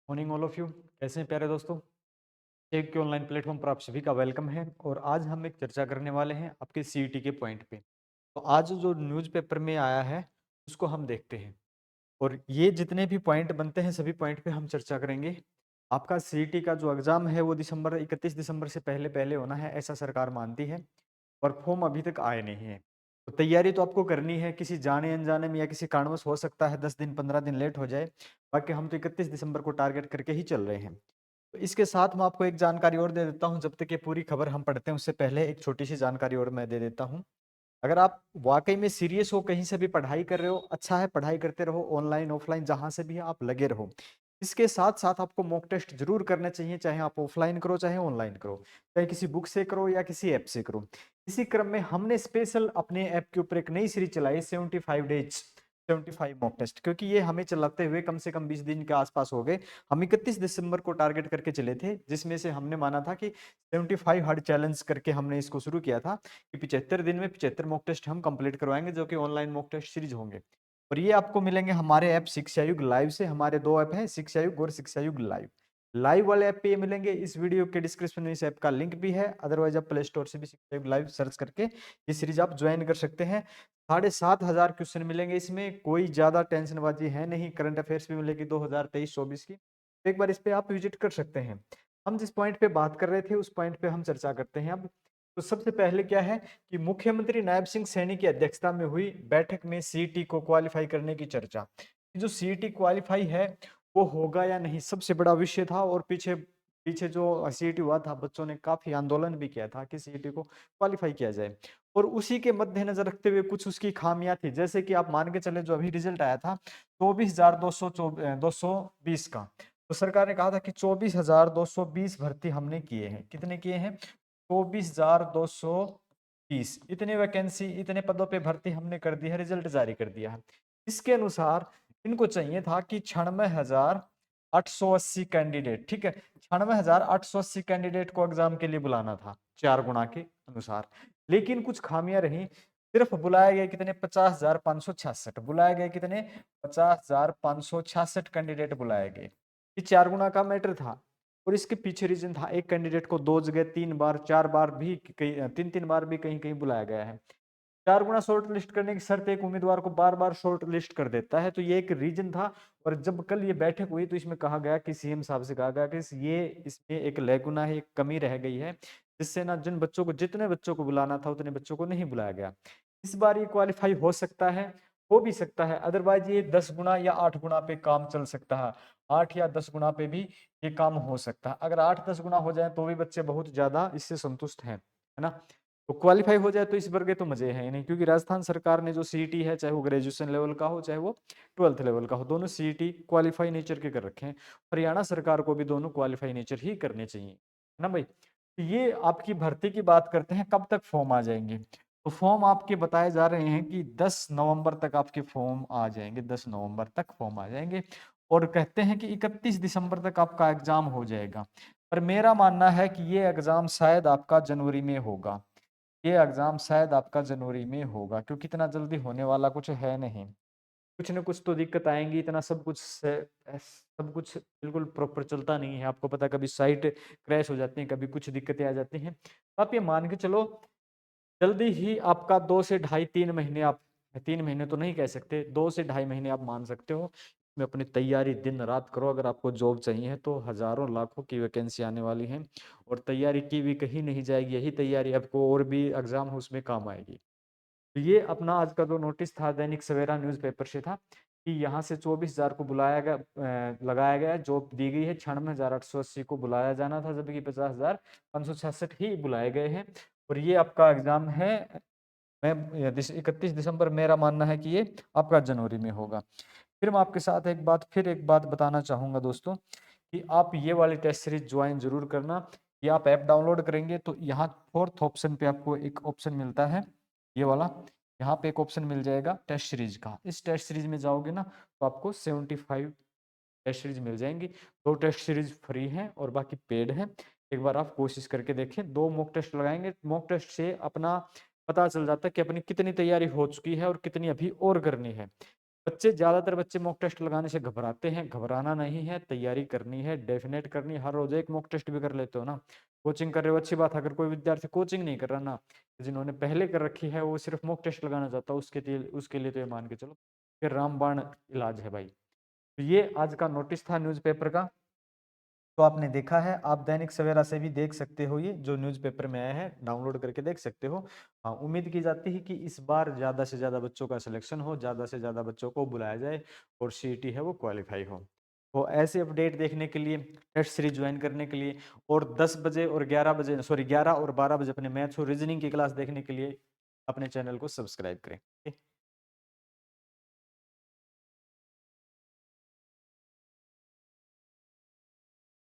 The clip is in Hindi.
Morning all of you. कैसे हैं प्यारे दोस्तों। टेक के ऑनलाइन प्लेटफॉर्म पर आप सभी का वेलकम है और आज हम एक चर्चा करने वाले हैं आपके सीईटी के पॉइंट पे। तो आज जो न्यूज़पेपर में आया है उसको हम देखते हैं और ये जितने भी पॉइंट बनते हैं सभी पॉइंट पे हम चर्चा करेंगे। आपका सीईटी का जो एग्जाम है वो 31 दिसंबर से पहले पहले होना है, ऐसा सरकार मानती है। और फॉर्म अभी तक आए नहीं है। तो तैयारी तो आपको करनी है, किसी जाने अनजाने में या किसी कारणवश हो सकता है 10 दिन 15 दिन लेट हो जाए। बाकी हम तो 31 दिसंबर को टारगेट करके ही चल रहे हैं। तो इसके साथ मैं आपको एक जानकारी और दे देता हूँ, जब तक ये पूरी खबर हम पढ़ते हैं उससे पहले एक छोटी सी जानकारी और मैं दे देता हूँ। अगर आप वाकई में सीरियस हो, कहीं से भी पढ़ाई कर रहे हो, अच्छा है, पढ़ाई करते रहो, ऑनलाइन ऑफलाइन जहां से भी आप लगे रहो। इसके साथ साथ आपको मॉक टेस्ट जरूर करने चाहिए, चाहे आप ऑफलाइन करो चाहे ऑनलाइन करो, चाहे किसी बुक से करो या किसी ऐप से करो। इसी क्रम में हमने स्पेशल अपने ऐप के ऊपर एक नई सीरीज चलाई, 75 डेज 75 मॉक टेस्ट, क्योंकि ये हमें चलाते हुए कम से कम 20 दिन के आसपास हो गए। हम 31 दिसंबर को टारगेट करके चले थे, जिसमें से हमने माना था कि 75 हार्ड चैलेंज करके हमने इसको शुरू किया था कि 75 दिन में 75 मॉक टेस्ट हम कंप्लीट करवाएंगे, जो कि ऑनलाइन मॉक टेस्ट सीरीज होंगे। और ये आपको मिलेंगे हमारे ऐप शिक्षा युग लाइव से। हमारे दो ऐप हैं, शिक्षा युग और शिक्षा युग लाइव। लाइव वाले ऐप पे ये मिलेंगे, इस वीडियो के डिस्क्रिप्शन में इस ऐप का लिंक भी है। अदरवाइज आप प्ले स्टोर से भी शिक्षा युग लाइव सर्च करके ये सीरीज आप ज्वाइन कर सकते हैं। 7,500 क्वेश्चन मिलेंगे इसमें, कोई ज्यादा टेंशनबाजी है नहीं। करंट अफेयर्स भी मिलेगी 2023-24 की। तो एक बार इस पे आप विजिट कर सकते हैं। हम जिस पॉइंट पे बात कर रहे थे उस पॉइंट पे हम चर्चा करते हैं अब। तो सबसे पहले क्या है कि मुख्यमंत्री नायब सिंह सैनी की अध्यक्षता में हुई बैठक में सीईटी को क्वालिफाई करने की चर्चा। जो सीईटी क्वालिफाई है वो होगा या नहीं, सबसे बड़ा विषय था। और पीछे पीछे जो सीईटी हुआ था, बच्चों ने काफी आंदोलन भी किया था कि सीईटी को क्वालिफाई किया जाए। और उसी के मद्देनजर रखते हुए कुछ उसकी खामियां थी, जैसे कि आप मान के चले जो अभी रिजल्ट आया था 24,220 का। तो सरकार ने कहा था कि 24,220 भर्ती हमने किए हैं। कितने किए हैं? 24,220। इतने वैकेंसी, इतने पदों पे भर्ती हमने कर दी है, रिजल्ट जारी कर दिया है। इसके अनुसार इनको चाहिए था कि 96,880 कैंडिडेट, ठीक है, 96,880 कैंडिडेट को एग्जाम के लिए बुलाना था 4 गुना के अनुसार। लेकिन कुछ खामियां रही। सिर्फ बुलाए गए कितने? 50,566 बुलाए गए। कितने? 50,566 कैंडिडेट बुलाए गए। ये 4 गुना का मैटर था। और इसके पीछे रीजन था, एक कैंडिडेट को 2 जगह 3 बार 4 बार भी, कई 3-3 बार भी कहीं कहीं बुलाया गया है। 4 गुना शॉर्ट लिस्ट करने की शर्त एक उम्मीदवार को बार बार शॉर्ट लिस्ट कर देता है, तो ये एक रीजन था। और जब कल ये बैठक हुई तो इसमें कहा गया कि सीएम साहब से कहा गया कि ये इसमें एक लैकुना है, एक कमी रह गई है, जिससे ना जिन बच्चों को, जितने बच्चों को बुलाना था उतने बच्चों को नहीं बुलाया गया। इस बार ये क्वालिफाई हो सकता है, हो भी सकता है। अदरवाइज ये 10 गुना या 8 गुना पे काम चल सकता है। 8 या 10 गुना पे भी ये काम हो सकता है। अगर 8-10 गुना हो जाए तो भी बच्चे बहुत ज्यादा इससे संतुष्ट हैं, है ना। तो क्वालिफाई हो जाए तो इस वर्ग के तो मजे हैं ही नहीं, क्योंकि राजस्थान सरकार ने जो सीईटी है, चाहे वो ग्रेजुएशन लेवल का हो चाहे वो 12th लेवल का हो, दोनों सीईटी क्वालिफाई नेचर के कर रखे हैं। हरियाणा सरकार को भी दोनों क्वालिफाई नेचर ही करने चाहिए, है ना भाई। तो ये आपकी भर्ती की बात करते हैं, कब तक फॉर्म आ जाएंगे। तो फॉर्म आपके बताए जा रहे हैं कि 10 नवंबर तक आपके फॉर्म आ जाएंगे, 10 नवंबर तक फॉर्म आ जाएंगे। और कहते हैं कि 31 दिसंबर तक आपका एग्जाम हो जाएगा। पर मेरा मानना है कि ये एग्जाम शायद आपका जनवरी में होगा। ये एग्जाम शायद आपका जनवरी में होगा, क्योंकि इतना जल्दी होने वाला कुछ है नहीं। कुछ न कुछ तो दिक्कत आएंगी, इतना सब कुछ बिल्कुल प्रॉपर चलता नहीं है। आपको पता है, कभी साइट क्रैश हो जाती है, कभी कुछ दिक्कतें आ जाती हैं। तो आप ये मान के चलो जल्दी ही आपका 2 से ढाई 3 महीने, आप 3 महीने तो नहीं कह सकते, 2 से ढाई महीने आप मान सकते हो। में अपनी तैयारी दिन रात करो। अगर आपको जॉब चाहिए तो हजारों लाखों की वैकेंसी आने वाली है और तैयारी की भी कहीं नहीं जाएगी। यही तैयारी आपको और भी एग्जाम हो उसमें काम आएगी। तो ये अपना आज का जो नोटिस था दैनिक सवेरा न्यूज़पेपर से था कि यहाँ से 24,000 को बुलाया गया, लगाया गया, जॉब दी गई है। 96,880 को बुलाया जाना था, जबकि 50,566 ही बुलाए गए हैं। और ये आपका एग्जाम है, मैं 31 दिसंबर, मेरा मानना है कि ये आपका जनवरी में होगा। फिर मैं आपके साथ एक बात बताना चाहूंगा दोस्तों, कि आप ये वाली टेस्ट सीरीज ज्वाइन जरूर करना। ये आप ऐप डाउनलोड करेंगे तो यहाँ फोर्थ ऑप्शन पे आपको एक ऑप्शन मिलता है, ये वाला। यहाँ पे एक ऑप्शन मिल जाएगा टेस्ट सीरीज का। इस टेस्ट सीरीज में जाओगे ना तो आपको 75 टेस्ट सीरीज मिल जाएंगी। 2 टेस्ट सीरीज फ्री हैं और बाकी पेड है। एक बार आप कोशिश करके देखें। 2 मॉक टेस्ट लगाएंगे, मॉक टेस्ट से अपना पता चल जाता है कि अपनी कितनी तैयारी हो चुकी है और कितनी अभी और करनी है। बच्चे ज़्यादातर बच्चे मॉक टेस्ट लगाने से घबराते हैं, घबराना नहीं है, तैयारी करनी है, डेफिनेट करनी है, हर रोज़ एक मॉक टेस्ट भी कर लेते हो ना, कोचिंग कर रहे हो अच्छी बात है, अगर कोई विद्यार्थी कोचिंग नहीं कर रहा ना, जिन्होंने पहले कर रखी है, वो सिर्फ मॉक टेस्ट लगाना चाहता है, उसके लिए तो ये मान के चलो, फिर रामबाण इलाज है भाई। तो ये आज का नोटिस था न्यूज़पेपर का। तो आपने देखा है, आप दैनिक सवेरा से भी देख सकते हो, ये जो न्यूज़पेपर में आया है डाउनलोड करके देख सकते हो। हाँ, उम्मीद की जाती है कि इस बार ज़्यादा से ज़्यादा बच्चों का सिलेक्शन हो, ज़्यादा से ज़्यादा बच्चों को बुलाया जाए और सीईटी है वो क्वालिफाई हो। तो ऐसे अपडेट देखने के लिए, टेस्ट सीरीज ज्वाइन करने के लिए और 10 बजे और 11 बजे, सॉरी 11 और 12 बजे अपने मैथ्स और रीजनिंग की क्लास देखने के लिए अपने चैनल को सब्सक्राइब करें।